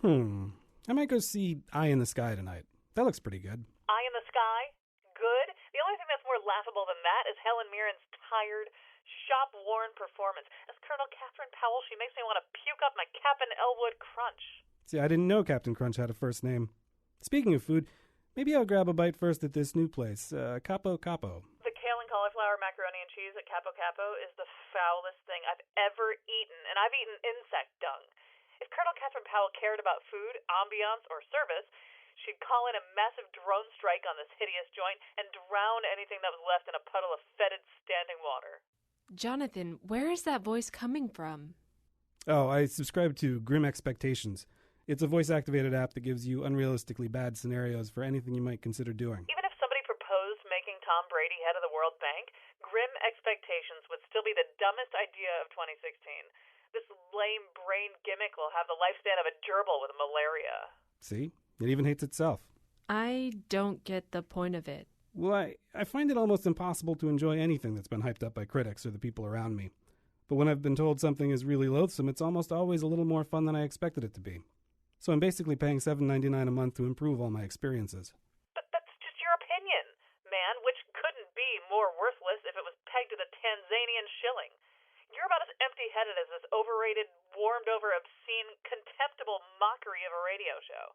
I might go see Eye in the Sky tonight. That looks pretty good. Eye in the Sky? Good? The only thing that's more laughable than that is Helen Mirren's tired, shop-worn performance. As Colonel Catherine Powell, she makes me want to puke up my Captain Elwood Crunch. See, I didn't know Captain Crunch had a first name. Speaking of food, maybe I'll grab a bite first at this new place, Capo Capo. The kale and cauliflower macaroni and cheese at Capo Capo is the foulest thing I've ever eaten, and I've eaten insect dung. If Colonel Catherine Powell cared about food, ambiance, or service, she'd call in a massive drone strike on this hideous joint and drown anything that was left in a puddle of fetid standing water. Jonathan, where is that voice coming from? Oh, I subscribe to Grim Expectations. It's a voice-activated app that gives you unrealistically bad scenarios for anything you might consider doing. Even if somebody proposed making Tom Brady head of the World Bank, Grim Expectations would still be the dumbest idea of 2016. This lame brain gimmick will have the lifespan of a gerbil with malaria. See? It even hates itself. I don't get the point of it. Well, I find it almost impossible to enjoy anything that's been hyped up by critics or the people around me. But when I've been told something is really loathsome, it's almost always a little more fun than I expected it to be. So I'm basically paying $7.99 a month to improve all my experiences. But that's just your opinion, man, which couldn't be more worthless if it was pegged to the Tanzanian shilling. You're about as empty-headed as this overrated, warmed-over, obscene, contemptible mockery of a radio show.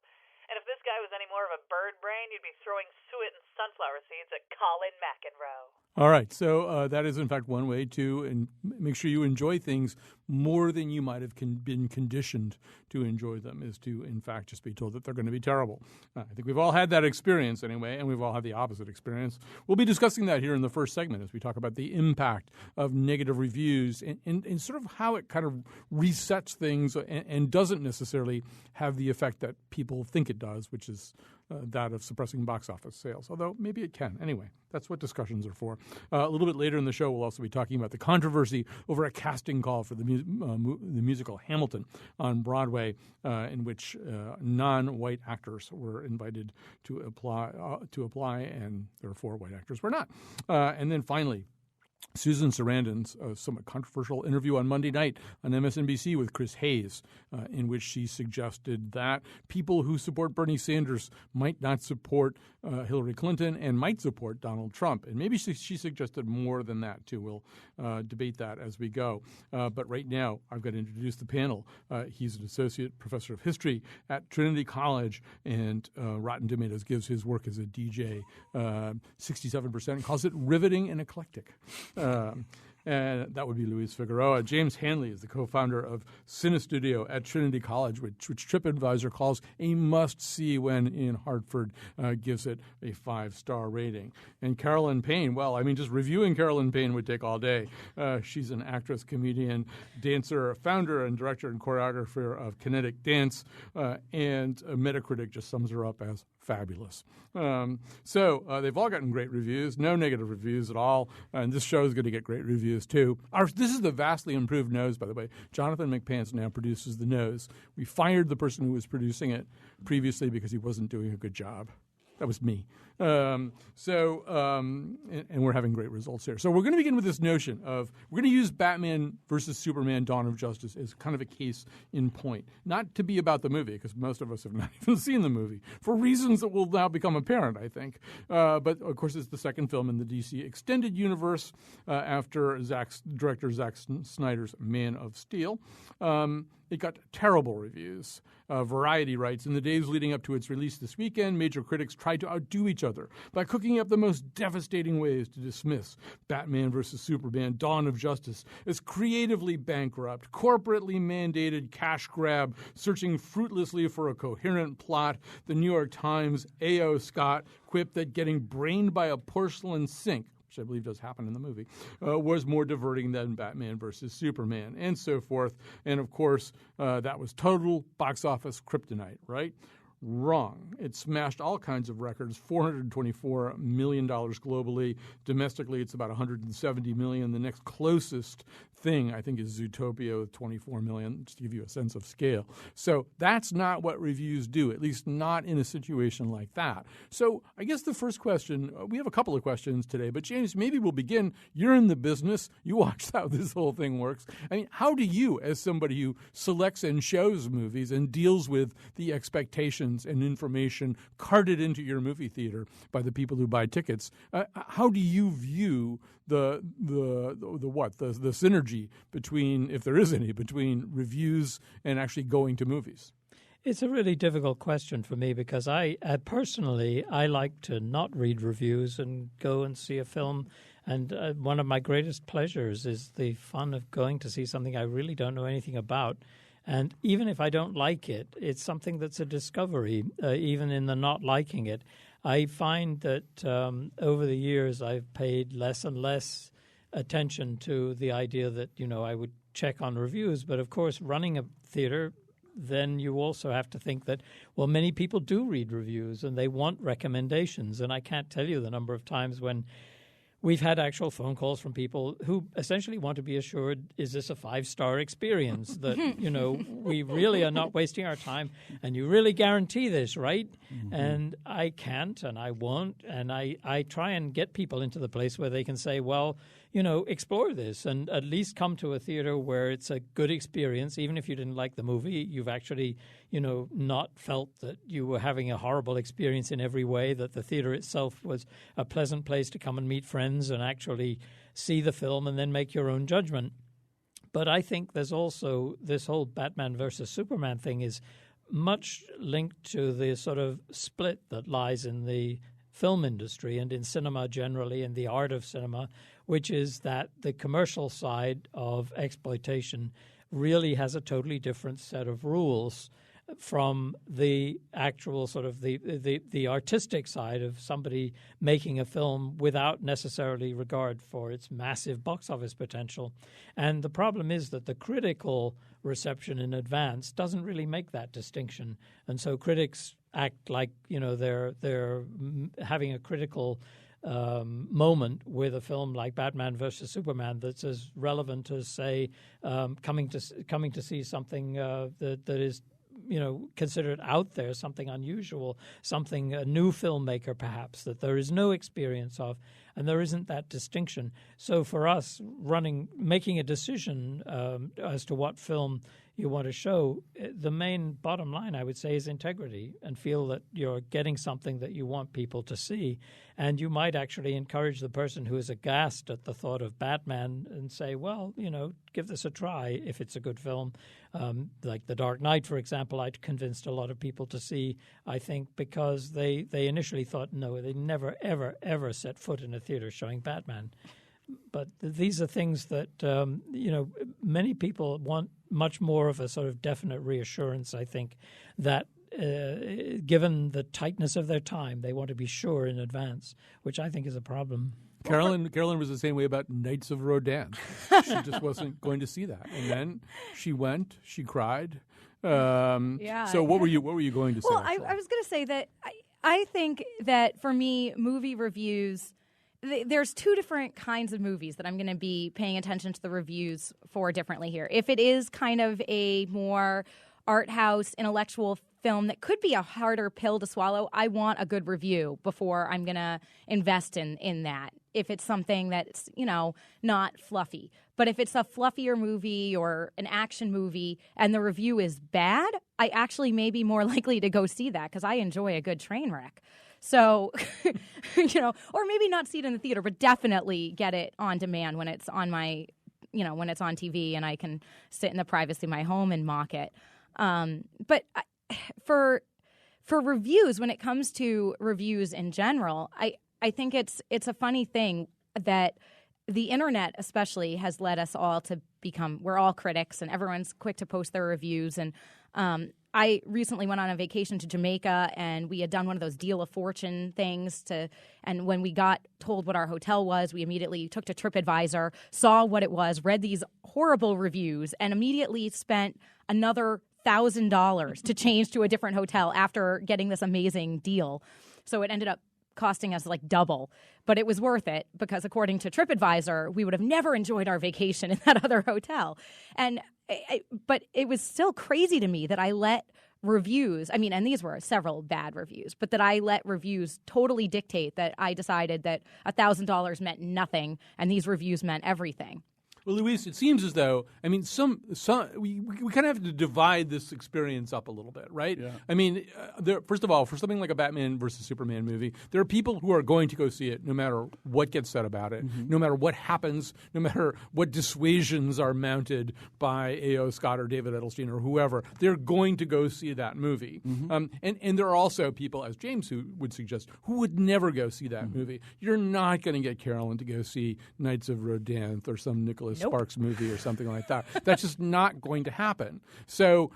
And if this guy was any more of a bird brain, you'd be throwing suet and sunflower seeds at Colin McEnroe. All right, so that is, in fact, one way to make sure you enjoy things more than you might have been conditioned to enjoy them, is to, in fact, just be told that they're going to be terrible. I think we've all had that experience anyway, and we've all had the opposite experience. We'll be discussing that here in the first segment as we talk about the impact of negative reviews and sort of how it kind of resets things and doesn't necessarily have the effect that people think it does, which is that of suppressing box office sales, although maybe it can. Anyway, that's what discussions are for. A little bit later in the show, we'll also be talking about the controversy over a casting call for the musical Hamilton on Broadway, in which non-white actors were invited to apply, and therefore white actors were not. And then finally, Susan Sarandon's somewhat controversial interview on Monday night on MSNBC with Chris Hayes, in which she suggested that people who support Bernie Sanders might not support Hillary Clinton and might support Donald Trump. And maybe she suggested more than that, too. We'll debate that as we go. But right now, I've got to introduce the panel. He's an associate professor of history at Trinity College, and Rotten Tomatoes gives his work as a DJ 67% and calls it riveting and eclectic. And that would be Luis Figueroa. James Hanley is the co-founder of Cinestudio at Trinity College, which TripAdvisor calls a must-see when in Hartford, gives it a 5-star rating. And Carolyn Payne, well, I mean, just reviewing Carolyn Payne would take all day. She's an actress, comedian, dancer, founder and director and choreographer of Kinetic Dance, and Metacritic just sums her up as fabulous. So they've all gotten great reviews, no negative reviews at all, and this show is going to get great reviews too. This is the vastly improved Nose, by the way. Jonathan McPants now produces the Nose. We fired the person who was producing it previously because he wasn't doing a good job. That was me. And we're having great results here. So we're going to begin with this notion of we're going to use Batman versus Superman Dawn of Justice as kind of a case in point. Not to be about the movie, because most of us have not even seen the movie, for reasons that will now become apparent, I think. But, of course, it's the second film in the DC Extended Universe after director Zack Snyder's Man of Steel. It got terrible reviews. Variety writes, in the days leading up to its release this weekend, major critics tried to outdo each other by cooking up the most devastating ways to dismiss Batman vs. Superman Dawn of Justice as creatively bankrupt, corporately mandated cash grab, searching fruitlessly for a coherent plot. The New York Times' A.O. Scott quipped that getting brained by a porcelain sink, which I believe does happen in the movie, was more diverting than Batman versus Superman, and so forth. And, of course, that was total box office kryptonite, right? Wrong. It smashed all kinds of records, $424 million globally. Domestically, it's about $170 million. The next closest thing, I think, is Zootopia with 24 million, just to give you a sense of scale. So that's not what reviews do, at least not in a situation like that. So I guess the first question, we have a couple of questions today, but James, maybe we'll begin. You're in the business. You watch how this whole thing works. I mean, how do you, as somebody who selects and shows movies and deals with the expectations and information carted into your movie theater by the people who buy tickets, how do you view the synergy between, if there is any, between reviews and actually going to movies? It's a really difficult question for me because I personally like to not read reviews and go and see a film. And one of my greatest pleasures is the fun of going to see something I really don't know anything about. And even if I don't like it, it's something that's a discovery, even in the not liking it. I find that over the years I've paid less and less attention to the idea that, I would check on reviews. But, of course, running a theater, then you also have to think that, well, many people do read reviews and they want recommendations. And I can't tell you the number of times when we've had actual phone calls from people who essentially want to be assured, is this a 5-star experience? That, we really are not wasting our time and you really guarantee this, right? Mm-hmm. And I can't and I won't. And I try and get people into the place where they can say, well, explore this and at least come to a theater where it's a good experience. Even if you didn't like the movie, you've actually, not felt that you were having a horrible experience in every way, that the theater itself was a pleasant place to come and meet friends and actually see the film and then make your own judgment. But I think there's also this whole Batman versus Superman thing is much linked to the sort of split that lies in the film industry and in cinema generally, and the art of cinema, which is that the commercial side of exploitation really has a totally different set of rules from the actual sort of the artistic side of somebody making a film without necessarily regard for its massive box office potential. And the problem is that the critical reception in advance doesn't really make that distinction. And so critics act like, they're having a critical moment with a film like Batman versus Superman that's as relevant as, say, coming to see something that is considered out there, something unusual, something a new filmmaker perhaps that there is no experience of, and there isn't that distinction. So for us, making a decision as to what film you want to show, the main bottom line, I would say, is integrity, and feel that you're getting something that you want people to see. And you might actually encourage the person who is aghast at the thought of Batman and say, well, give this a try if it's a good film. Like The Dark Knight, for example, I convinced a lot of people to see, I think, because they initially thought, no, they never, ever, ever set foot in a theater showing Batman. But these are things that, many people want much more of a sort of definite reassurance, I think, that given the tightness of their time, they want to be sure in advance, which I think is a problem. Carolyn was the same way about Knights of Rodin. She just wasn't going to see that. And then she went, she cried. So what were you going to say? Well, I was going to say that I think that for me, movie reviews, there's two different kinds of movies that I'm going to be paying attention to the reviews for differently here. If it is kind of a more art house, intellectual film that could be a harder pill to swallow, I want a good review before I'm going to invest in that. If it's something that's, not fluffy. But if it's a fluffier movie or an action movie and the review is bad, I actually may be more likely to go see that because I enjoy a good train wreck. So, or maybe not see it in the theater, but definitely get it on demand when it's on my, when it's on TV and I can sit in the privacy of my home and mock it. But for reviews, when it comes to reviews in general, I think it's a funny thing that the internet especially has led us all to we're all critics and everyone's quick to post their reviews. And I recently went on a vacation to Jamaica and we had done one of those Deal of Fortune things and when we got told what our hotel was, we immediately took to TripAdvisor, saw what it was, read these horrible reviews, and immediately spent another $1,000 to change to a different hotel after getting this amazing deal. So it ended up costing us like double, but it was worth it because according to TripAdvisor, we would have never enjoyed our vacation in that other hotel. But it was still crazy to me that I let reviews, and these were several bad reviews, but that I let reviews totally dictate that I decided that $1,000 meant nothing and these reviews meant everything. Well, Luis, it seems as though, we kind of have to divide this experience up a little bit, right? Yeah. First of all, for something like a Batman versus Superman movie, there are people who are going to go see it no matter what gets said about it, no matter what happens, no matter what dissuasions are mounted by A.O. Scott or David Edelstein or whoever. They're going to go see that movie. And there are also people, as James who would suggest, who would never go see that movie. You're not going to get Carolyn to go see Knights of Rodanthe or some Nicholas Sparks movie or something like that. That's just not going to happen. So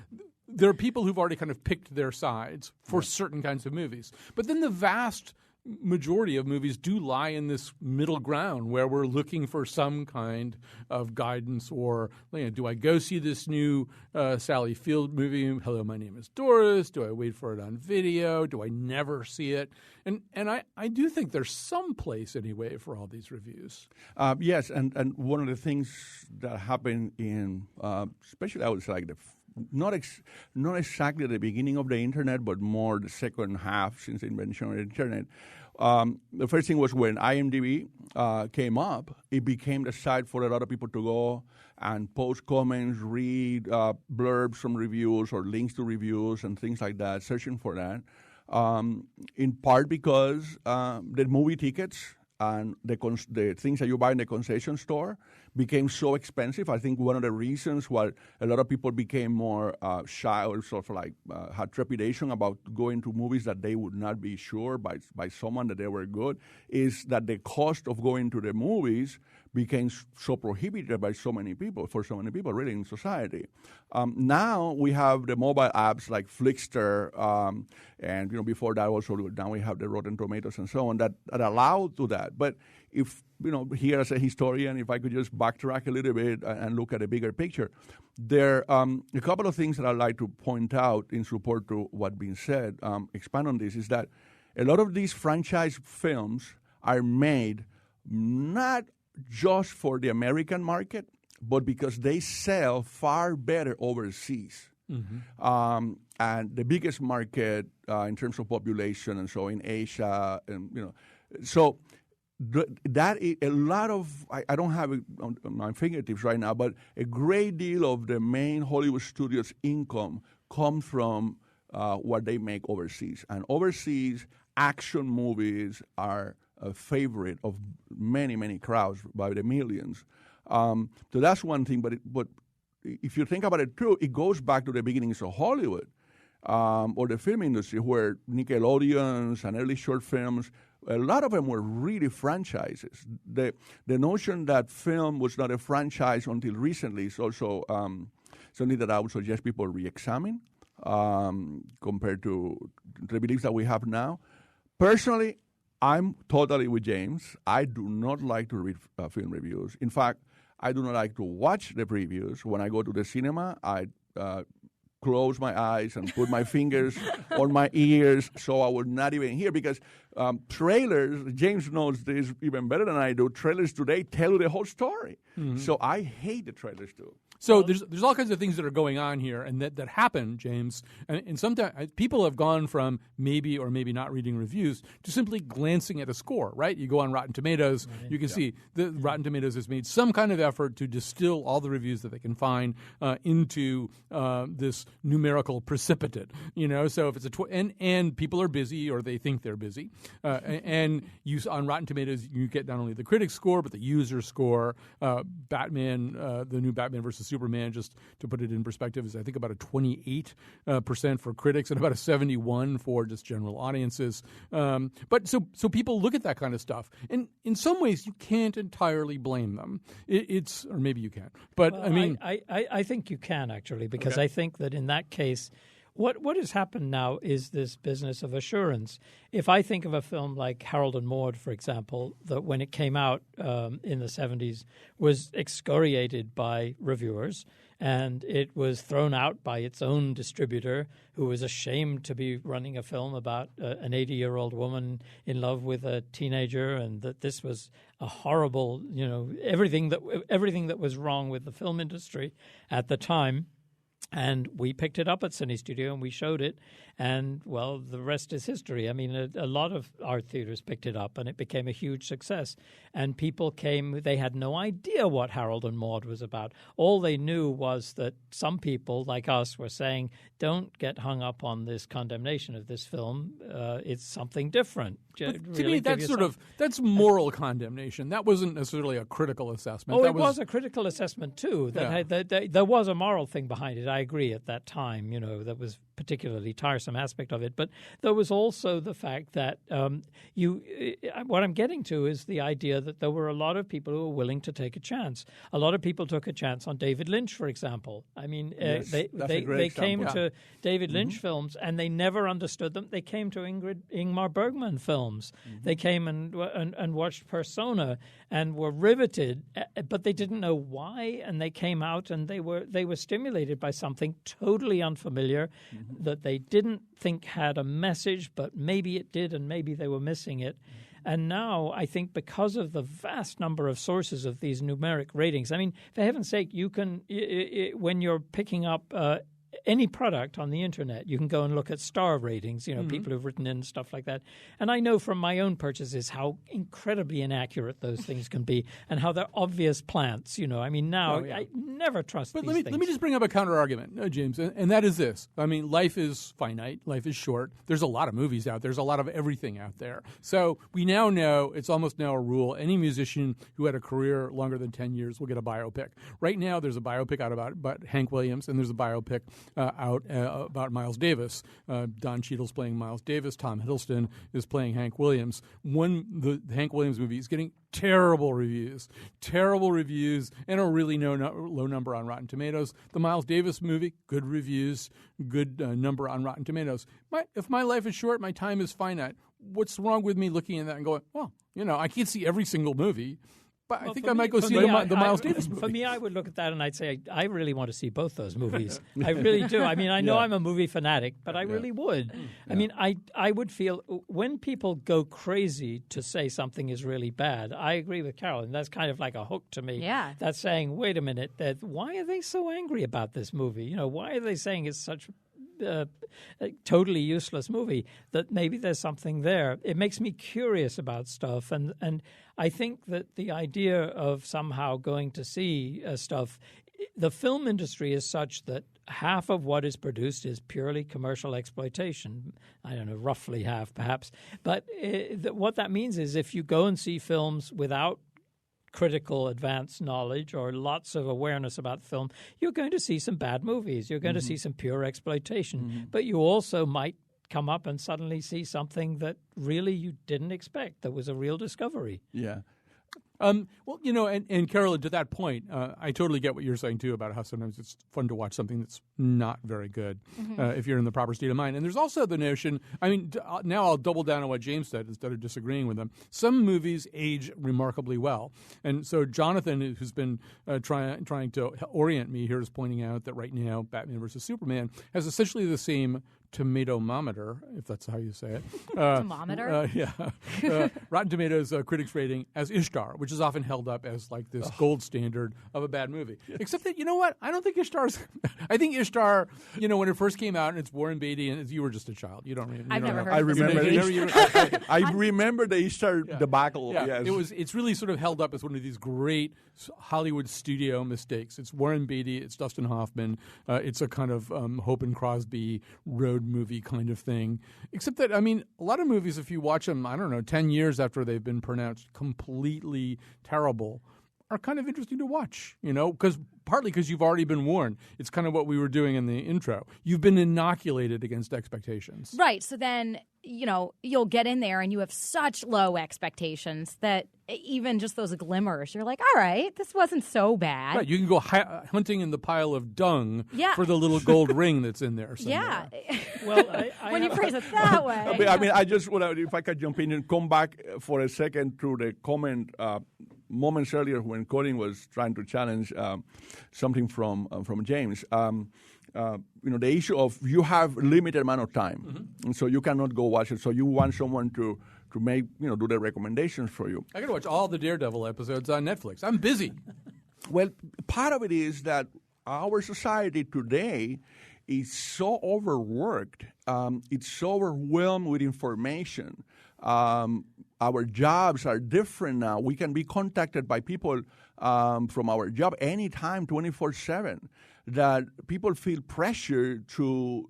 there are people who've already kind of picked their sides for certain kinds of movies. But then the vast majority of movies do lie in this middle ground where we're looking for some kind of guidance or, do I go see this new Sally Field movie? Hello, my name is Doris. Do I wait for it on video? Do I never see it? And I do think there's some place anyway for all these reviews. Yes, and one of the things that happened in, especially I would say like not exactly the beginning of the internet, but more the second half since the invention of the internet. The first thing was when IMDb came up, it became the site for a lot of people to go and post comments, read blurbs from reviews or links to reviews and things like that, searching for that. In part because the movie tickets and the things that you buy in the concession store became so expensive. I think one of the reasons why a lot of people became more shy or sort of like had trepidation about going to movies that they would not be sure by someone that they were good is that the cost of going to the movies became so prohibited by so many people, for so many people really in society. Now we have the mobile apps like Flickster, and before that also now we have the Rotten Tomatoes and so on that allow to that. But if here as a historian, if I could just backtrack a little bit and look at a bigger picture, there are a couple of things that I'd like to point out in support to what's been said, expand on this, is that a lot of these franchise films are made not just for the American market, but because they sell far better overseas. And the biggest market in terms of population and so in Asia, and so that is a lot of, I don't have it on my fingertips right now, but a great deal of the main Hollywood studios' income comes from what they make overseas. And overseas action movies are a favorite of many, many crowds by the millions. So that's one thing, but if you think about it too, it goes back to the beginnings of Hollywood or the film industry, where Nickelodeons and early short films, a lot of them were really franchises. The notion that film was not a franchise until recently is also something that I would suggest people re-examine compared to the beliefs that we have now. Personally, I'm totally with James. I do not like to read film reviews. In fact, I do not like to watch the previews. When I go to the cinema, I close my eyes and put my fingers on my ears so I would not even hear, because trailers, James knows this even better than I do, trailers today tell you the whole story. So I hate the trailers too. So there's all kinds of things that are going on here and that happen, James. And sometimes people have gone from maybe or maybe not reading reviews to simply glancing at a score, right? You go on Rotten Tomatoes, you can see the Rotten Tomatoes has made some kind of effort to distill all the reviews that they can find into this numerical precipitate. So if it's and people are busy or they think they're busy, and on Rotten Tomatoes you get not only the critic score but the user score. Batman, the new Batman versus Superman, just to put it in perspective, is I think about a 28% for critics and about a 71% for just general audiences. But so people look at that kind of stuff, and in some ways you can't entirely blame them. Or maybe you can, but well, I think you can actually, because I think that in that case, what has happened now is this business of assurance. If I think of a film like Harold and Maude, for example, that when it came out in the 70s was excoriated by reviewers, and it was thrown out by its own distributor, who was ashamed to be running a film about an 80-year-old woman in love with a teenager, and that this was a horrible, everything that was wrong with the film industry at the time. And we picked it up at Cine Studio and we showed it. And, well, the rest is history. I mean, a lot of art theaters picked it up and it became a huge success. And people came, they had no idea what Harold and Maude was about. All they knew was that some people like us were saying, don't get hung up on this condemnation of this film. It's something different. To me, that's moral condemnation. That wasn't necessarily a critical assessment. Oh, it was a critical assessment too. There was a moral thing behind it. I agree at that time. That was particularly tiresome aspect of it. But there was also the fact that what I'm getting to is the idea that there were a lot of people who were willing to take a chance. A lot of people took a chance on David Lynch, for example. I mean, yes, they came to David Lynch films and they never understood them. They came to Ingmar Bergman films. They came and watched Persona and were riveted, but they didn't know why. And they came out and they were stimulated by something totally unfamiliar that they didn't think had a message, but maybe it did, and maybe they were missing it. And now I think because of the vast number of sources of these numeric ratings, I mean, for heaven's sake, you can when you're picking up any product on the internet, you can go and look at star ratings, people who've written in stuff like that. And I know from my own purchases how incredibly inaccurate those things can be and how they're obvious plants, I mean, now I never trust these things. Let me just bring up a counter-argument, James, and that is this. I mean, life is finite. Life is short. There's a lot of movies out there. There's a lot of everything out there. So we now know, it's almost now a rule, any musician who had a career longer than 10 years will get a biopic. Right now, there's a biopic out about Hank Williams, and there's a biopic out about Miles Davis. Don Cheadle's playing Miles Davis. Tom Hiddleston is playing Hank Williams. The Hank Williams movie is getting terrible reviews, and a really low number on Rotten Tomatoes. The Miles Davis movie, good reviews, good number on Rotten Tomatoes. If my life is short, my time is finite. What's wrong with me looking at that and going, well, I can't see every single movie, but I think I might go see the Miles Davis movie. For me, I would look at that and I'd say, I really want to see both those movies. I really do. I mean, I know I'm a movie fanatic, but I really would. I mean, I would feel when people go crazy to say something is really bad, I agree with Carolyn. That's kind of like a hook to me. Yeah. That's saying, wait a minute, why are they so angry about this movie? Why are they saying it's such a totally useless movie? That maybe there's something there. It makes me curious about stuff, and I think that the idea of somehow going to see stuff, the film industry is such that half of what is produced is purely commercial exploitation. I don't know, roughly half perhaps. But what that means is if you go and see films without critical advanced knowledge or lots of awareness about film, you're going to see some bad movies. You're going to see some pure exploitation. But you also might come up and suddenly see something that really you didn't expect, that was a real discovery. Yeah. Well, and Carolyn, to that point, I totally get what you're saying, too, about how sometimes it's fun to watch something that's not very good if you're in the proper state of mind. And there's also the notion, I mean, now I'll double down on what James said instead of disagreeing with him. Some movies age remarkably well. And so Jonathan, who's been trying to orient me here, is pointing out that right now Batman vs. Superman has essentially the same tomatometer, if that's how you say it. Thermometer? Rotten Tomatoes critics rating as Ishtar, which is often held up as like this gold standard of a bad movie. Yes. Except that, you know what? I don't think Ishtar's... I think Ishtar, when it first came out, and it's Warren Beatty, and you were just a child. You don't remember. I've never heard I of remember I remember the Ishtar debacle. Yeah. Yes. It's really sort of held up as one of these great Hollywood studio mistakes. It's Warren Beatty, it's Dustin Hoffman, it's a kind of Hope and Crosby road movie kind of thing. Except that, I mean, a lot of movies, if you watch them, 10 years after they've been pronounced completely terrible, are kind of interesting to watch, partly because you've already been warned. It's kind of what we were doing in the intro. You've been inoculated against expectations. Right. So then, you'll get in there and you have such low expectations that even just those glimmers, you're like, all right, this wasn't so bad. Right. You can go hunting in the pile of dung for the little gold ring that's in there somewhere. Yeah. Well, when you phrase it that way. I mean, I just want to, if I could jump in and come back for a second to the comment moments earlier when Colin was trying to challenge something from James. The issue of you have limited amount of time, and so you cannot go watch it. So you want someone to make do the recommendations for you. I got to watch all the Daredevil episodes on Netflix. I'm busy. Well, part of it is that our society today is so overworked. It's so overwhelmed with information. Our jobs are different now. We can be contacted by people from our job anytime, 24/7. That people feel pressure to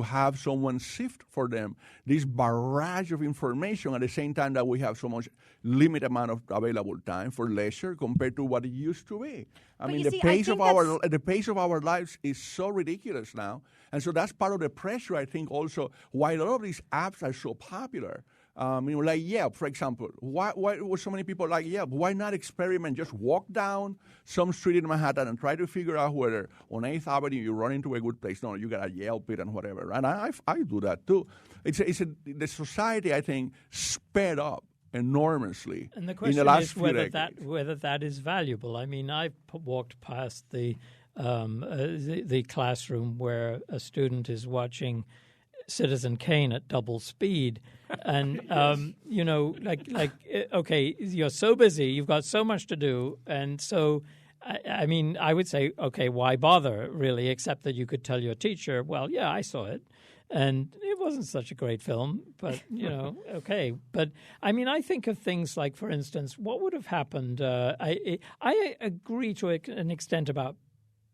have someone sift for them this barrage of information at the same time that we have so much limited amount of available time for leisure compared to what it used to be. The pace of our lives is so ridiculous now, and so that's part of the pressure. I think also why a lot of these apps are so popular. Like Yelp, for example. Why were so many people like Yelp? Why not experiment? Just walk down some street in Manhattan and try to figure out whether on 8th Avenue you run into a good place. No, you got to Yelp it and whatever. And I do that too. The society, I think, sped up enormously and the question in the last is few whether that is valuable. I mean, I've walked past the classroom where a student is watching Citizen Kane at double speed, and okay, you're so busy, you've got so much to do, and so I would say, okay, why bother really, except that you could tell your teacher, well, yeah, I saw it, and it wasn't such a great film, but okay. But I think of things like, for instance, what would have happened. I agree to an extent about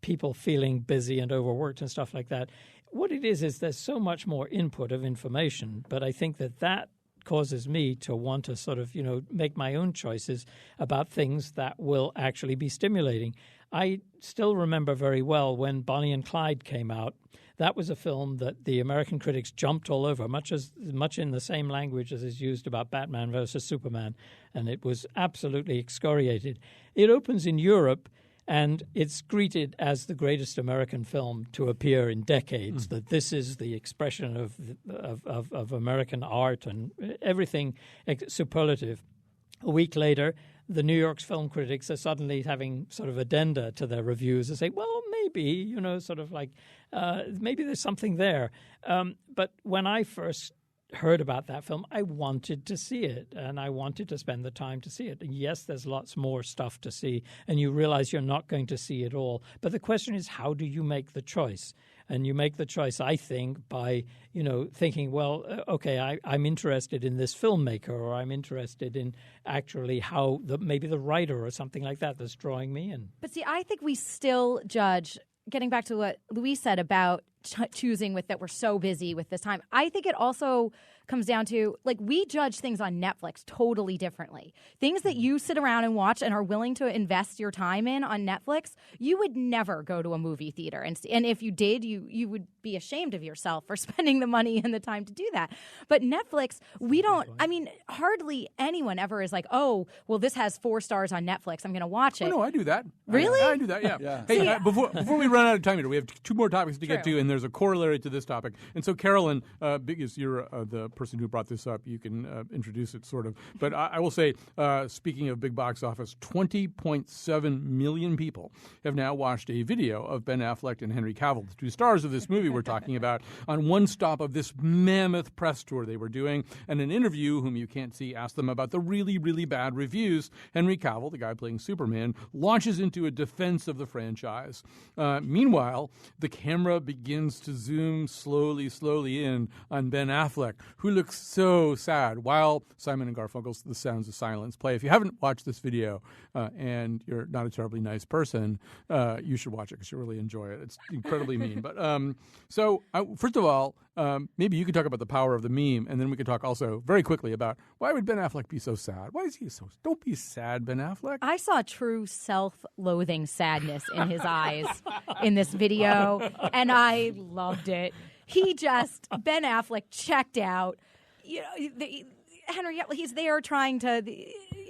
people feeling busy and overworked and stuff like that. What it is there's so much more input of information, but I think that causes me to want to sort of, make my own choices about things that will actually be stimulating. I still remember very well when Bonnie and Clyde came out. That was a film that the American critics jumped all over, much in the same language as is used about Batman versus Superman, and it was absolutely excoriated. It opens in Europe, and it's greeted as the greatest American film to appear in decades, that this is the expression of American art and everything superlative. A week later, the New York's film critics are suddenly having sort of addenda to their reviews and say, well, maybe, sort of like, maybe there's something there. But when I first heard about that film, I wanted to see it, and I wanted to spend the time to see it. And yes, there's lots more stuff to see, and you realize you're not going to see it all. But the question is, how do you make the choice? And you make the choice, I think, by, thinking, well, okay, I'm interested in this filmmaker, or I'm interested in actually how maybe the writer or something like that that's drawing me in. But see, I think we still judge, getting back to what Luis said about choosing with that we're so busy with this time. I think it also comes down to, like, we judge things on Netflix totally differently. Things that you sit around and watch and are willing to invest your time in on Netflix, you would never go to a movie theater. And if you did, you would be ashamed of yourself for spending the money and the time to do that. But Netflix, we don't, hardly anyone ever is like, oh, well, this has 4 stars on Netflix, I'm going to watch it. Oh, no, I do that. Really? I do that, yeah. Hey, before we run out of time here, we have 2 more topics to get to, and there's a corollary to this topic. And so, Carolyn, because you're the person who brought this up, you can introduce it sort of. But I will say, speaking of big box office, 20.7 million people have now watched a video of Ben Affleck and Henry Cavill, the 2 stars of this movie we're talking about, on one stop of this mammoth press tour they were doing. And an interview, whom you can't see, asked them about the really, really bad reviews. Henry Cavill, the guy playing Superman, launches into a defense of the franchise. Meanwhile, the camera begins to zoom slowly in on Ben Affleck, who looks so sad, while Simon and Garfunkel's The Sounds of Silence play. If you haven't watched this video and you're not a terribly nice person, you should watch it because you'll really enjoy it. It's incredibly mean. But first of all, maybe you could talk about the power of the meme, and then we could talk also very quickly about why would Ben Affleck be so sad? Why is he so? Don't be sad, Ben Affleck. I saw true self-loathing sadness in his eyes in this video, and I loved it. Ben Affleck checked out. Henry, he's there trying to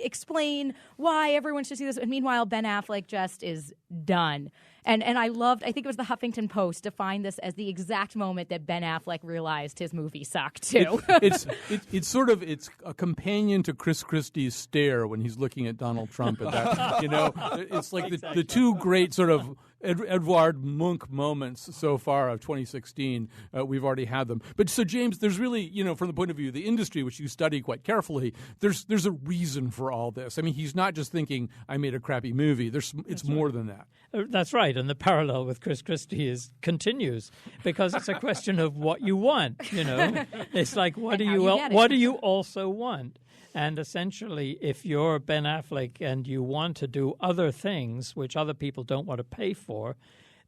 explain why everyone should see this, and meanwhile, Ben Affleck just is done. And I think it was the Huffington Post defined this as the exact moment that Ben Affleck realized his movie sucked too. It's a companion to Chris Christie's stare when he's looking at Donald Trump. At that, it's like the two great sort of Edvard Munch moments so far of 2016. We've already had them. But so James, there's really, from the point of view of the industry, which you study quite carefully, there's a reason for all this. I mean, he's not just thinking I made a crappy movie. It's more than that. That's right, and the parallel with Chris Christie continues because it's a question of what you want. It's like what do you also want? And essentially, if you're Ben Affleck and you want to do other things which other people don't want to pay for,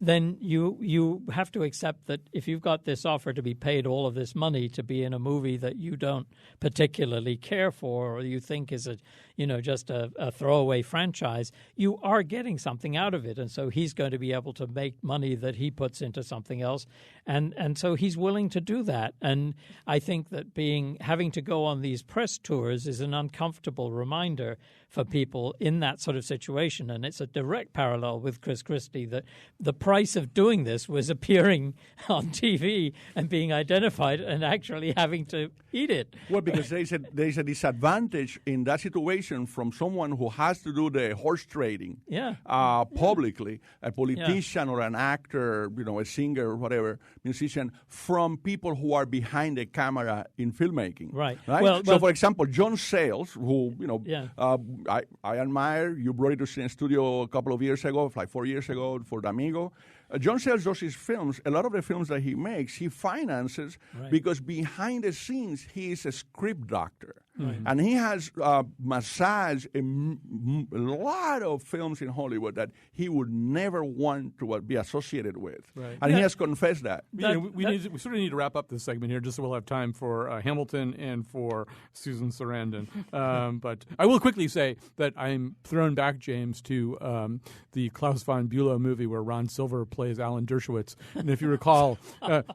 then you have to accept that if you've got this offer to be paid all of this money to be in a movie that you don't particularly care for or you think is just a throwaway franchise, you are getting something out of it. And so he's going to be able to make money that he puts into something else. And so he's willing to do that. And I think that having to go on these press tours is an uncomfortable reminder for people in that sort of situation. And it's a direct parallel with Chris Christie that the price of doing this was appearing on TV and being identified and actually having to eat it. Well, because there is a disadvantage in that situation from someone who has to do the horse trading publicly, a politician or an actor, a singer, whatever, musician, from people who are behind the camera in filmmaking. Right. Well, for example, John Sayles, who, I admire. You brought it to Cine Studio a couple of years ago, like 4 years ago, for D'Amigo. John Sayles does his films. A lot of the films that he makes, he finances because behind the scenes, he is a script doctor. Right. And he has massaged a lot of films in Hollywood that he would never want to be associated with. Right. And he has confessed that. We sort of need to wrap up this segment here just so we'll have time for Hamilton and for Susan Sarandon. But I will quickly say that I'm thrown back, James, to the Klaus von Bülow movie where Ron Silver plays Alan Dershowitz. And if you recall,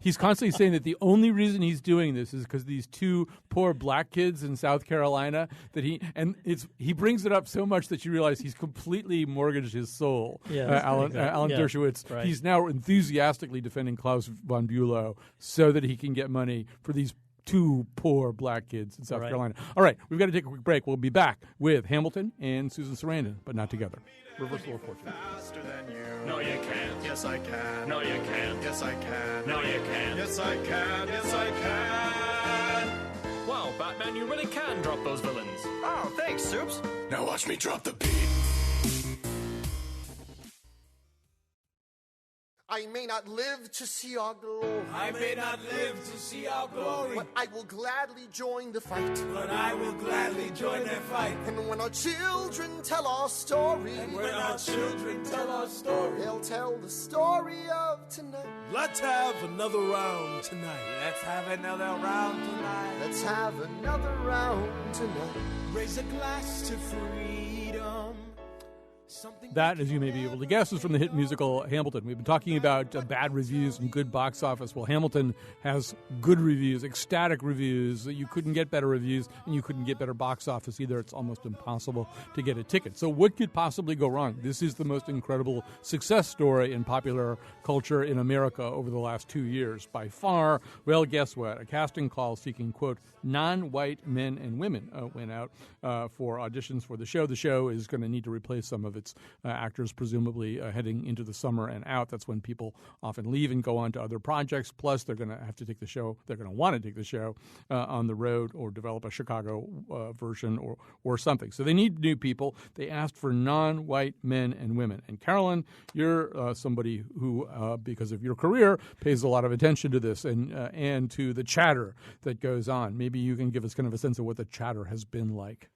he's constantly saying that the only reason he's doing this is because these two poor black kids in South Carolina he brings it up so much that you realize he's completely mortgaged his soul. Alan Dershowitz. Right. He's now enthusiastically defending Klaus von Bülow so that he can get money for these two poor black kids in South Carolina. All right, we've got to take a quick break. We'll be back with Hamilton and Susan Sarandon, but not together. Reversal of fortune. Faster than you. No, you can't. Yes, I can. No, you can't. Yes, I can. No, you can't. Yes, I can. Yes, I can. Wow, Batman, you really can drop those villains. Oh, thanks, Soups. Now watch me drop the beat. I may not live to see our glory. I may not live to see our glory. But I will gladly join the fight. But I will gladly join their fight. And when our children tell our story. And when our children tell our story. They'll tell the story of tonight. Let's have another round tonight. Let's have another round tonight. Let's have another round tonight. Raise a glass to freedom. That, as you may be able to guess, is from the hit musical Hamilton. We've been talking about bad reviews and good box office. Well, Hamilton has good reviews, ecstatic reviews. You couldn't get better reviews, and you couldn't get better box office either. It's almost impossible to get a ticket. So what could possibly go wrong? This is the most incredible success story in popular culture in America over the last 2 years. By far, well, guess what? A casting call seeking, quote, non-white men and women went out for auditions for the show. The show is going to need to replace some of its actors, presumably heading into the summer and out. That's when people often leave and go on to other projects. Plus, they're going to have to take the show. They're going to want to take the show on the road or develop a Chicago version or something. So they need new people. They asked for non-white men and women. And Carolyn, you're somebody who, because of your career, pays a lot of attention to this and to the chatter that goes on. Maybe you can give us kind of a sense of what the chatter has been like.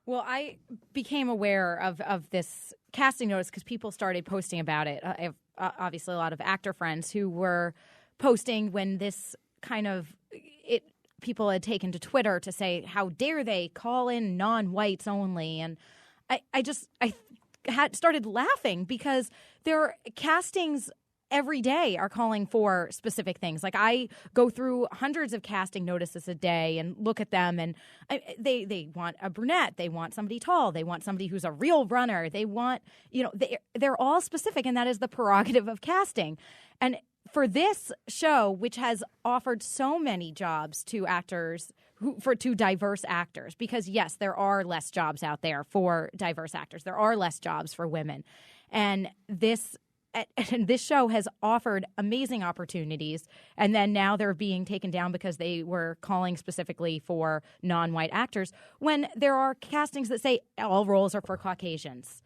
Well, I became aware of this casting notice because people started posting about it. I have obviously a lot of actor friends who were posting when this kind of people had taken to Twitter to say, how dare they call in non-whites only? And I started laughing because there are castings every day are calling for specific things. Like I go through hundreds of casting notices a day and look at them, and they want a brunette, they want somebody tall, they want somebody who's a real runner, they want, they're all specific, and that is the prerogative of casting. And for this show, which has offered so many jobs to actors, to diverse actors, because yes, there are less jobs out there for diverse actors, there are less jobs for women, and this show has offered amazing opportunities, and then now they're being taken down because they were calling specifically for non-white actors when there are castings that say all roles are for Caucasians,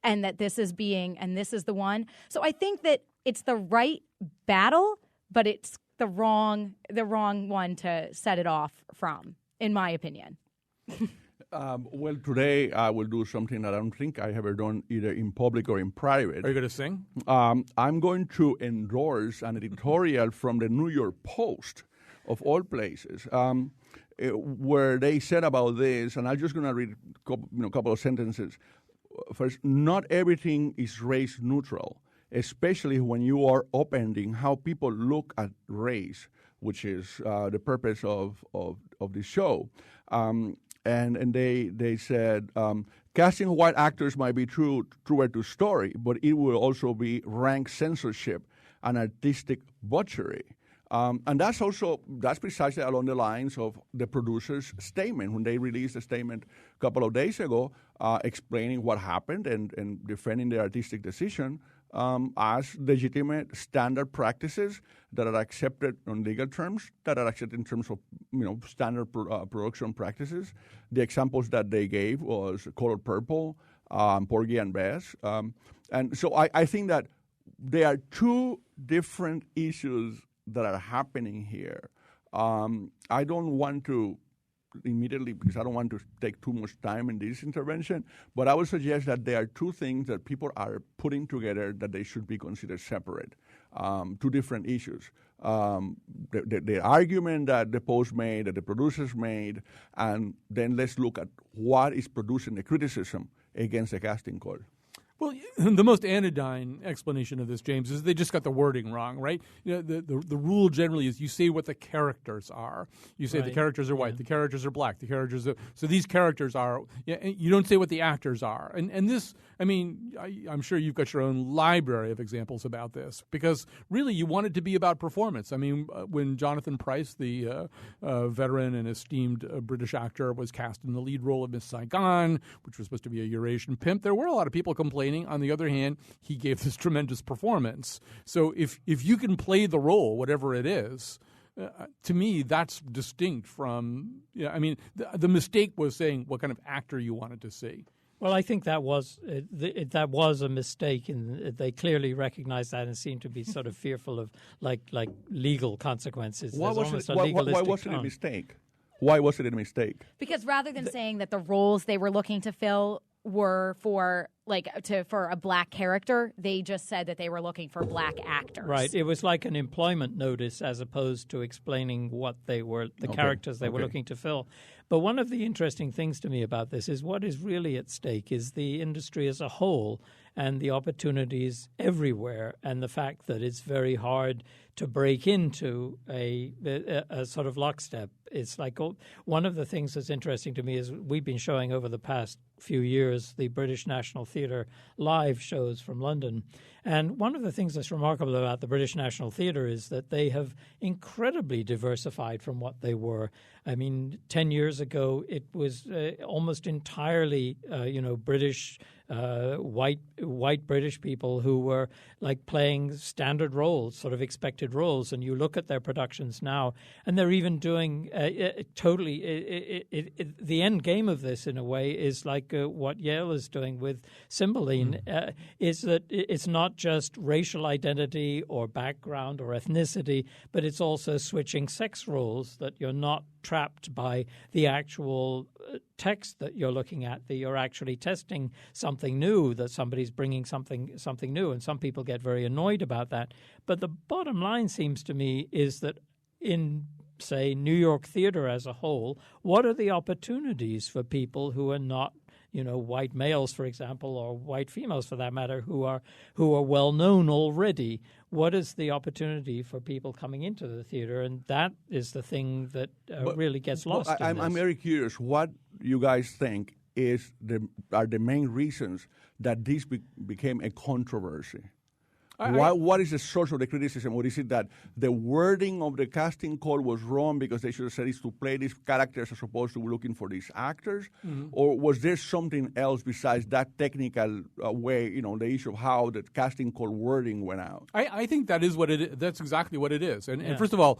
and that this is the one. So I think that it's the right battle, but it's the wrong one to set it off from, in my opinion. Well, today I will do something that I don't think I have ever done either in public or in private. Are you going to sing? I'm going to endorse an editorial from the New York Post, of all places, where they said about this, and I'm just going to read a couple of sentences. First, not everything is race neutral, especially when you are upending how people look at race, which is the purpose of the show. And they said, casting white actors might be truer to story, but it will also be rank censorship and artistic butchery. And that's precisely along the lines of the producer's statement when they released a statement a couple of days ago explaining what happened and defending the artistic decision as legitimate standard practices that are accepted on legal terms, that are accepted in terms of standard production practices. The examples that they gave was Color Purple, Porgy and Bess. And so I think that there are two different issues that are happening here. I don't want to immediately, because I don't want to take too much time in this intervention, but I would suggest that there are two things that people are putting together that they should be considered separate, two different issues. The argument that the Post made, that the producers made, and then let's look at what is producing the criticism against the casting call. Well, the most anodyne explanation of this, James, is they just got the wording wrong, right? The rule generally is you say what the characters are. You say the characters are white, the characters are black, the characters are... So these characters are... You don't say what the actors are. And this, I'm sure you've got your own library of examples about this, because really you want it to be about performance. When Jonathan Pryce, the veteran and esteemed British actor, was cast in the lead role of Miss Saigon, which was supposed to be a Eurasian pimp, there were a lot of people complaining. On the other hand, he gave this tremendous performance. So if you can play the role, whatever it is, to me, that's distinct from, the mistake was saying what kind of actor you wanted to see. Well, I think that was a mistake, and they clearly recognized that and seemed to be sort of fearful of like legal consequences. Why was it a mistake? Why was it a mistake? Because rather than saying that the roles they were looking to fill were for a black character, they just said that they were looking for black actors. Right. It was like an employment notice as opposed to explaining what they were, the characters they were looking to fill. But one of the interesting things to me about this is what is really at stake is the industry as a whole and the opportunities everywhere, and the fact that it's very hard to break into a sort of lockstep. It's like one of the things that's interesting to me is we've been showing over the past few years the British National Theatre live shows from London. And one of the things that's remarkable about the British National Theatre is that they have incredibly diversified from what they were. 10 years ago, it was almost entirely, British, white British people who were like playing standard roles, sort of expected roles. And you look at their productions now, and they're even doing the end game of this, in a way, is like what Yale is doing with Cymbeline, is that it's not just racial identity or background or ethnicity, but it's also switching sex roles, that you're not trapped by the actual text that you're looking at, that you're actually testing something new, that somebody's bringing something new, and some people get very annoyed about that. But the bottom line seems to me is that in, say, New York theater as a whole, what are the opportunities for people who are not white males, for example, or white females, for that matter, who are well known already. What is the opportunity for people coming into the theater? And that is the thing that really gets lost. I'm very curious what you guys think are the main reasons that this became a controversy. What is the source of the criticism? Or is it that the wording of the casting call was wrong because they should have said it's to play these characters as opposed to looking for these actors? Mm-hmm. Or was there something else besides that technical way, the issue of how the casting call wording went out? I think that is what it is. That's exactly what it is. And first of all,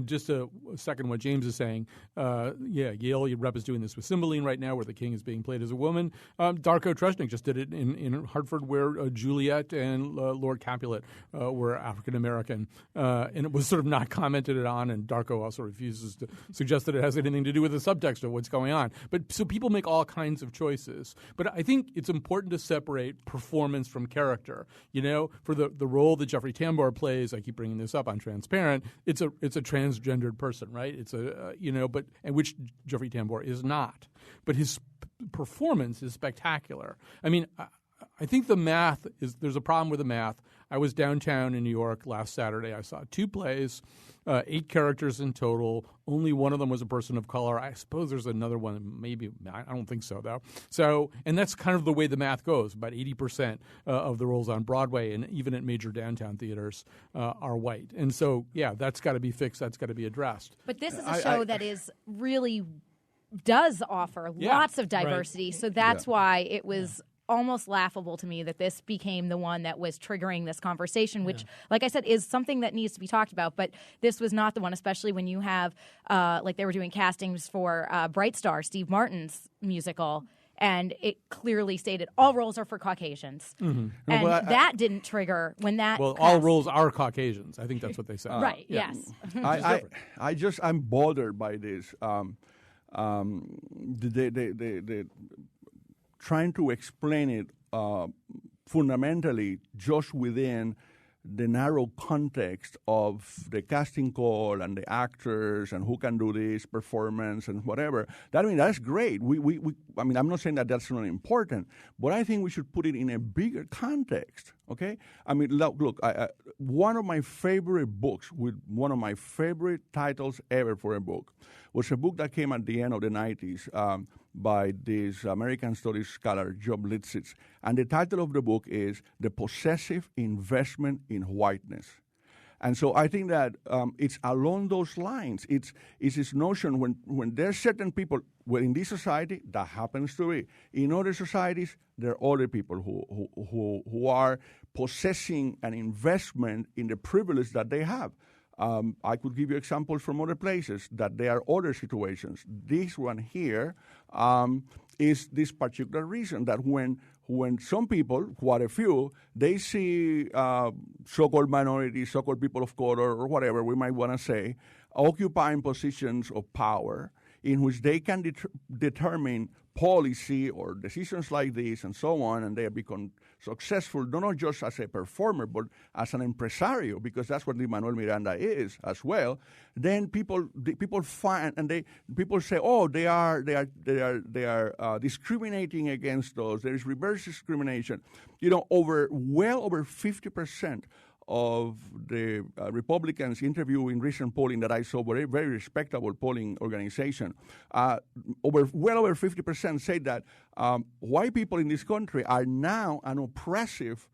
just a second what James is saying, Yale rep is doing this with Cymbeline right now where the king is being played as a woman. Darko Treshnik just did it in Hartford where Juliet and Lord Capulet were African American, and it was sort of not commented on, and Darko also refuses to suggest that it has anything to do with the subtext of what's going on. But so people make all kinds of choices. But I think it's important to separate performance from character. For the role that Jeffrey Tambor plays, I keep bringing this up on Transparent, it's a transgendered person, right? It's which Jeffrey Tambor is not. But his performance is spectacular. I mean, I think there's a problem with the math. I was downtown in New York last Saturday. I saw 2 plays, 8 characters in total. Only one of them was a person of color. I suppose there's another one, maybe. I don't think so, though. So, and that's kind of the way the math goes. About 80% of the roles on Broadway and even at major downtown theaters are white. And so, that's got to be fixed. That's got to be addressed. But this is a show that is really does offer lots of diversity. Right. So that's why it was almost laughable to me that this became the one that was triggering this conversation, which, like I said, is something that needs to be talked about. But this was not the one, especially when you have, like they were doing castings for Bright Star, Steve Martin's musical, and it clearly stated all roles are for Caucasians. Mm-hmm. And that didn't trigger when that... Well, all roles are Caucasians. I think that's what they said. Right, yes. I'm bothered by this. Trying to explain it fundamentally just within the narrow context of the casting call and the actors and who can do this performance and whatever. That's great. I'm not saying that that's not important, but I think we should put it in a bigger context. Okay? Look, one of my favorite books, with one of my favorite titles ever for a book, was a book that came at the end of the 90s by this American Studies scholar, Job Litzitz. And the title of the book is The Possessive Investment in Whiteness. And so I think that it's along those lines. It's this notion when there's certain people, well, in this society, that happens to be. In other societies, there are other people who are possessing an investment in the privilege that they have. I could give you examples from other places that there are other situations. This one here is this particular reason that when some people, quite a few, they see so-called minorities, so-called people of color, or whatever we might want to say, occupying positions of power in which they can determine policy or decisions like this and so on, and they have become successful, not just as a performer, but as an impresario, because that's what Lin-Manuel Miranda is as well. Then people find, and people say, oh, they are discriminating against those. There is reverse discrimination. Well over 50% of the Republicans interviewed in recent polling that I saw, very, very respectable polling organization, well over 50% say that white people in this country are now an oppressive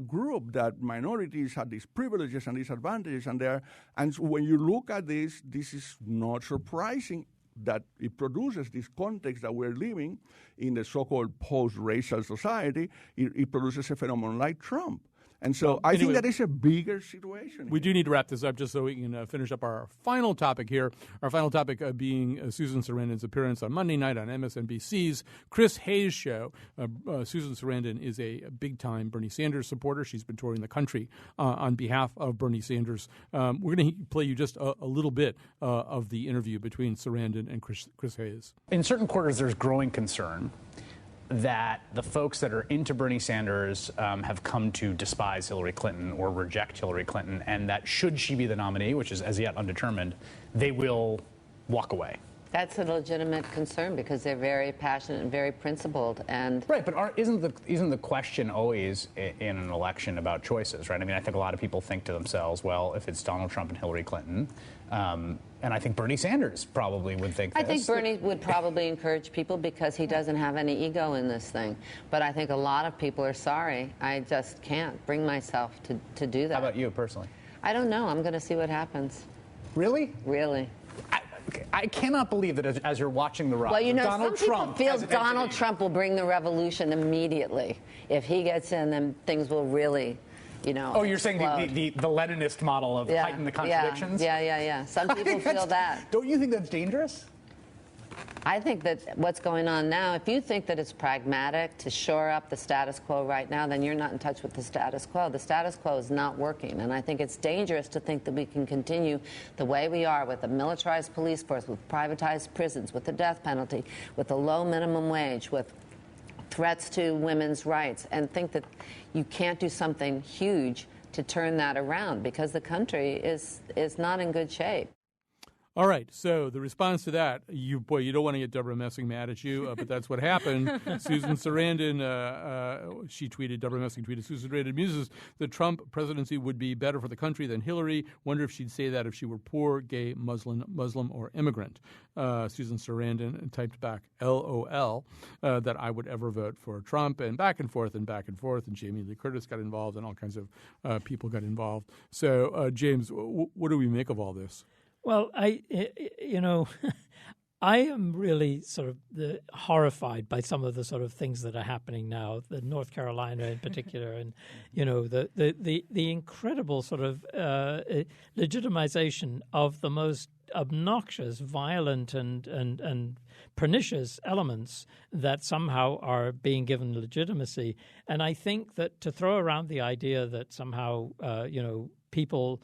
group, that minorities have these privileges and disadvantages, and so when you look at this is not surprising that it produces this context that we're living in the so-called post-racial society. It produces a phenomenon like Trump. And so I think that is a bigger situation. We do need to wrap this up just so we can finish up our final topic here. Our final topic being Susan Sarandon's appearance on Monday night on MSNBC's Chris Hayes show. Susan Sarandon is a big-time Bernie Sanders supporter. She's been touring the country on behalf of Bernie Sanders. We're going to play you just a little bit of the interview between Sarandon and Chris Hayes. In certain quarters, there's growing concern that the folks that are into Bernie Sanders have come to despise Hillary Clinton or reject Hillary Clinton, and that should she be the nominee, which is as yet undetermined, they will walk away. That's a legitimate concern because they're very passionate and very principled. And right, but isn't the question always in an election about choices, right? I mean, I think a lot of people think to themselves, well, if it's Donald Trump and Hillary Clinton, and I think Bernie Sanders probably would think this. I think Bernie would probably encourage people because he doesn't have any ego in this thing. But I think a lot of people are sorry. I just can't bring myself to do that. How about you personally? I don't know. I'm going to see what happens. Really? Really. I cannot believe that as you're watching the rise, well, you know, Donald some Trump people feel Donald Trump will bring the revolution immediately. If he gets in, then things will really, you know. Oh, you're saying the Leninist model of heighten the contradictions? Yeah. Some people feel that. Don't you think that's dangerous? I think that what's going on now, if you think that it's pragmatic to shore up the status quo right now, then you're not in touch with the status quo. The status quo is not working, and I think it's dangerous to think that we can continue the way we are with a militarized police force, with privatized prisons, with the death penalty, with a low minimum wage, with threats to women's rights, and think that you can't do something huge to turn that around because the country is not in good shape. All right, so the response to that, you don't want to get Deborah Messing mad at you, but that's what happened. Susan Sarandon, Deborah Messing tweeted, Susan Sarandon muses the Trump presidency would be better for the country than Hillary. Wonder if she'd say that if she were poor, gay, Muslim or immigrant. Susan Sarandon typed back, LOL, that I would ever vote for Trump, and back and forth, and Jamie Lee Curtis got involved, and all kinds of people got involved. So, James, what do we make of all this? Well, I am really sort of horrified by some of the sort of things that are happening now, the North Carolina in particular, and the incredible sort of legitimization of the most obnoxious, violent, and pernicious elements that somehow are being given legitimacy. And I think that to throw around the idea that somehow people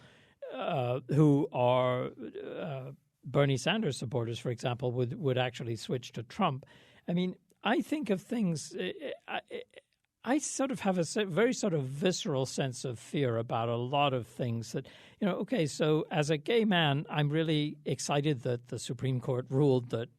who are Bernie Sanders supporters, for example, would actually switch to Trump. I mean, I think of things. I sort of have a very sort of visceral sense of fear about a lot of things that, okay, so as a gay man, I'm really excited that the Supreme Court ruled that,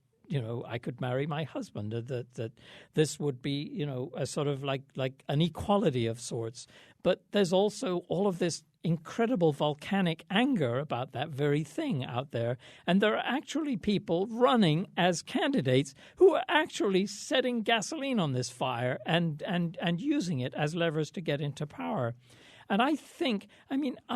I could marry my husband, that this would be, a sort of like an equality of sorts. But there's also all of this incredible volcanic anger about that very thing out there. And there are actually people running as candidates who are actually setting gasoline on this fire and using it as levers to get into power. And I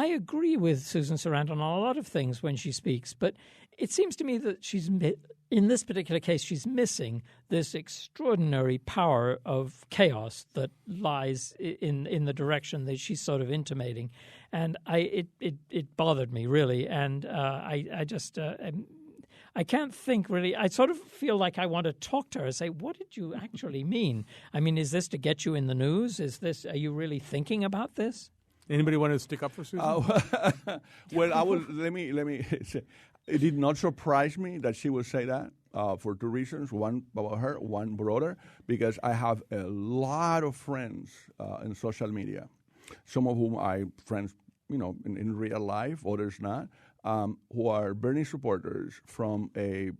agree with Susan Sarandon on a lot of things when she speaks, but it seems to me that in this particular case, she's missing this extraordinary power of chaos that lies in the direction that she's sort of intimating. And it bothered me, really. And I can't think really. I sort of feel like I want to talk to her and say, what did you actually mean? I mean, is this to get you in the news? Are you really thinking about this? Anybody want to stick up for Susan? Well, let me say, it did not surprise me that she would say that for two reasons. One about her, one broader, because I have a lot of friends in social media, some of whom I friends, in real life, others not, who are Bernie supporters from a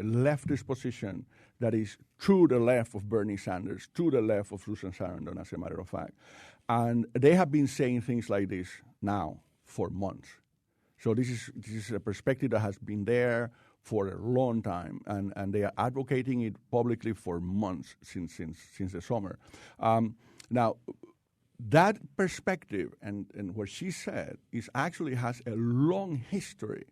leftist position that is to the left of Bernie Sanders, to the left of Susan Sarandon, as a matter of fact. And they have been saying things like this now for months. So this is a perspective that has been there for a long time, and they are advocating it publicly for months since the summer. Now, that perspective and what she said actually has a long history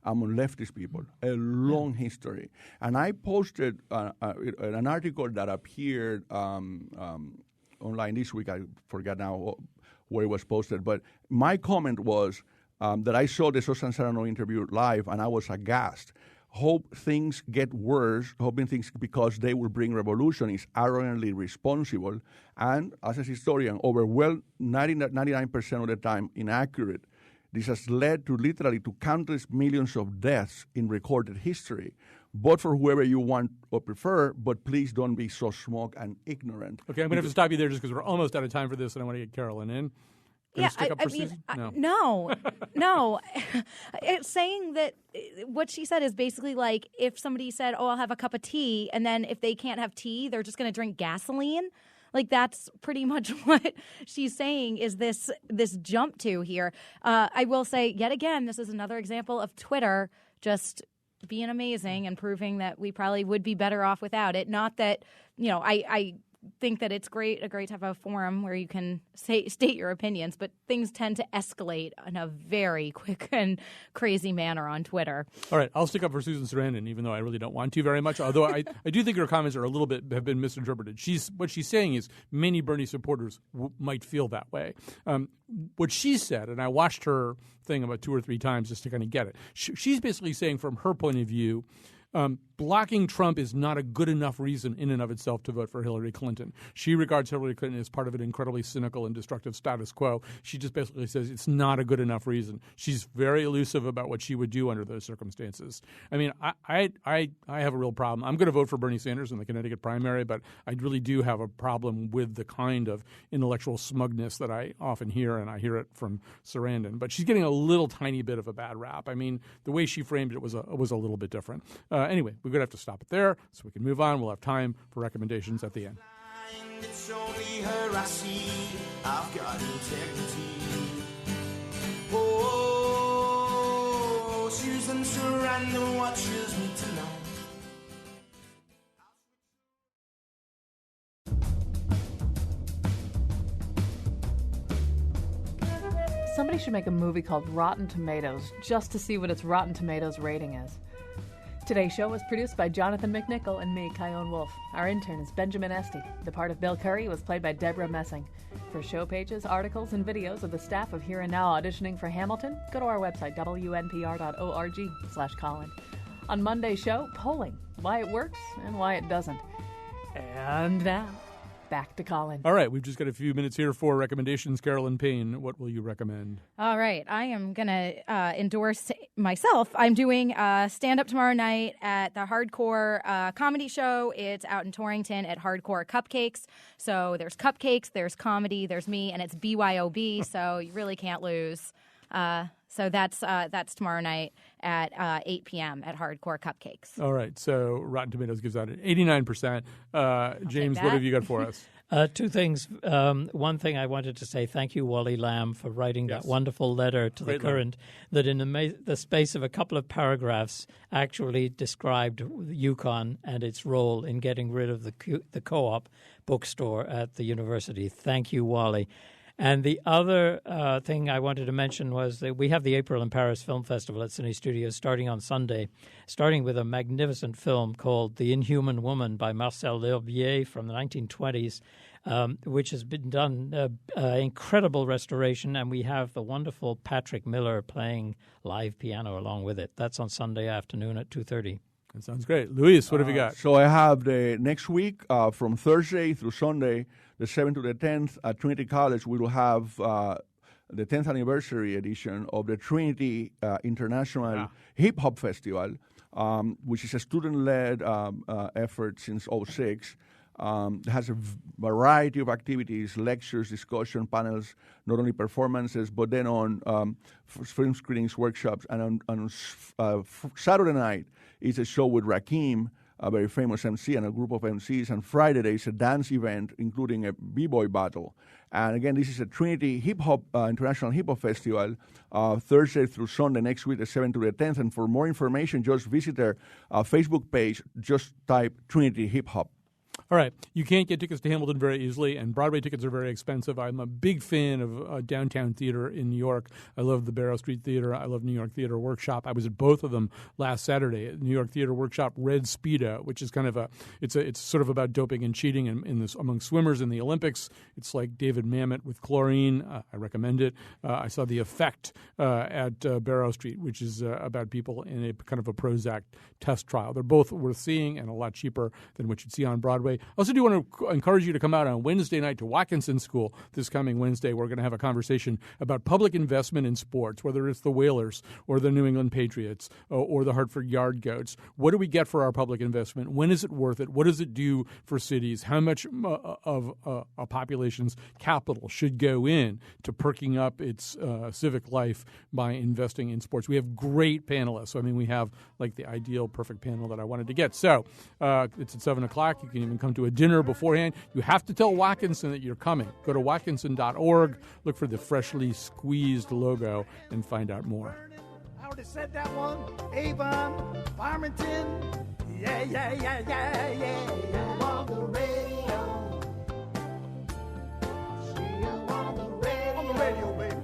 among leftist people, a long history. And I posted an article that appeared online this week. I forgot now where it was posted, but my comment was that I saw the Susan Sarandon interview live, and I was aghast. Hope things get worse, hoping things because they will bring revolution is arrogantly responsible, and as a historian, 99% of the time inaccurate. This has led to literally to countless millions of deaths in recorded history. Vote for whoever you want or prefer, but please don't be so smug and ignorant. Okay, I'm going to have to stop you there just because we're almost out of time for this, and I want to get Carolyn in. Yeah, stick up for Susan? No. It's saying that what she said is basically like if somebody said, "Oh, I'll have a cup of tea," and then if they can't have tea, they're just going to drink gasoline. Like that's pretty much what she's saying is this jump to here. I will say yet again, this is another example of Twitter just being amazing and proving that we probably would be better off without it. Not that, I think that it's great to have a forum where you can state your opinions, but things tend to escalate in a very quick and crazy manner on Twitter. All right, I'll stick up for Susan Sarandon, even though I really don't want to very much. Although I do think her comments are a little bit have been misinterpreted. What she's saying is many Bernie supporters might feel that way. What she said, and I watched her thing about 2 or 3 times just to kind of get it. She's basically saying, from her point of view, blocking Trump is not a good enough reason in and of itself to vote for Hillary Clinton. She regards Hillary Clinton as part of an incredibly cynical and destructive status quo. She just basically says it's not a good enough reason. She's very elusive about what she would do under those circumstances. I mean, I have a real problem. I'm going to vote for Bernie Sanders in the Connecticut primary, but I really do have a problem with the kind of intellectual smugness that I often hear, and I hear it from Sarandon. But she's getting a little tiny bit of a bad rap. I mean, the way she framed it was a little bit different. Anyway, we're going to have to stop it there so we can move on. We'll have time for recommendations at the end. It's only her I see. I've got integrity. Oh, Susan Sarandon watches me tonight. Somebody should make a movie called Rotten Tomatoes just to see what its Rotten Tomatoes rating is. Today's show was produced by Jonathan McNichol and me, Kyone Wolfe. Our intern is Benjamin Esty. The part of Bill Curry was played by Deborah Messing. For show pages, articles, and videos of the staff of Here and Now auditioning for Hamilton, go to our website, wnpr.org/Colin. On Monday's show, polling, why it works and why it doesn't. And now, back to Colin. All right, we've just got a few minutes here for recommendations. Carolyn Payne, what will you recommend? All right, I am going to endorse myself. I'm doing stand-up tomorrow night at the Hardcore Comedy Show. It's out in Torrington at Hardcore Cupcakes. So there's cupcakes, there's comedy, there's me, and it's BYOB, so you really can't lose. So that's tomorrow night at 8 p.m. at Hardcore Cupcakes. All right. So Rotten Tomatoes gives out an 89%. James, what have you got for us? 2 things. One thing I wanted to say thank you, Wally Lamb, for writing that wonderful letter to the Current that in the space of a couple of paragraphs actually described UConn and its role in getting rid of the co-op bookstore at the university. Thank you, Wally. And the other thing I wanted to mention was that we have the April in Paris Film Festival at Cine Studios starting on Sunday, starting with a magnificent film called The Inhuman Woman by Marcel L'Herbier from the 1920s, which has been done incredible restoration, and we have the wonderful Patrick Miller playing live piano along with it. That's on Sunday afternoon at 2:30. That sounds great. Luis, what have you got? So I have the next week from Thursday through Sunday, the 7th to the 10th at Trinity College. We will have the 10th anniversary edition of the Trinity International Hip Hop Festival, which is a student-led effort since 2006. It has a variety of activities, lectures, discussion, panels, not only performances, but then on film screenings, workshops, and on Saturday night is a show with Rakim, a very famous MC, and a group of MCs. And Friday there is a dance event, including a b-boy battle. And again, this is a Trinity Hip Hop International Hip Hop Festival, Thursday through Sunday next week, the 7th to the 10th. And for more information, just visit their Facebook page. Just type Trinity Hip Hop. All right. You can't get tickets to Hamilton very easily, and Broadway tickets are very expensive. I'm a big fan of downtown theater in New York. I love the Barrow Street Theater. I love New York Theater Workshop. I was at both of them last Saturday at New York Theater Workshop Red Speedo, which is kind of it's sort of about doping and cheating among swimmers in the Olympics. It's like David Mamet with chlorine. I recommend it. I saw The Effect at Barrow Street, which is about people in a kind of a Prozac test trial. They're both worth seeing and a lot cheaper than what you'd see on Broadway. Broadway. I also do want to encourage you to come out on Wednesday night to Watkinson School this coming Wednesday. We're going to have a conversation about public investment in sports, whether it's the Whalers or the New England Patriots or the Hartford Yard Goats. What do we get for our public investment? When is it worth it? What does it do for cities? How much of a population's capital should go in to perking up its civic life by investing in sports? We have great panelists. So, I mean, we have like the ideal perfect panel that I wanted to get. So it's at 7 o'clock. You can even come to a dinner beforehand. You have to tell Watkinson that you're coming. Go to watkinson.org, look for the freshly squeezed logo, and find out more. I already said that one. Avon, Farmington. Yeah, yeah, yeah, yeah, yeah. On the radio. See you on the radio. On the radio, baby.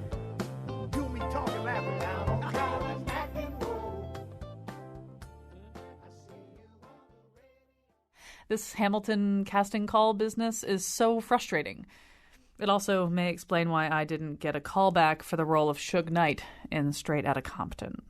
You and me talking, laughing down on college back and roll. This Hamilton casting call business is so frustrating. It also may explain why I didn't get a call back for the role of Suge Knight in Straight Outta Compton.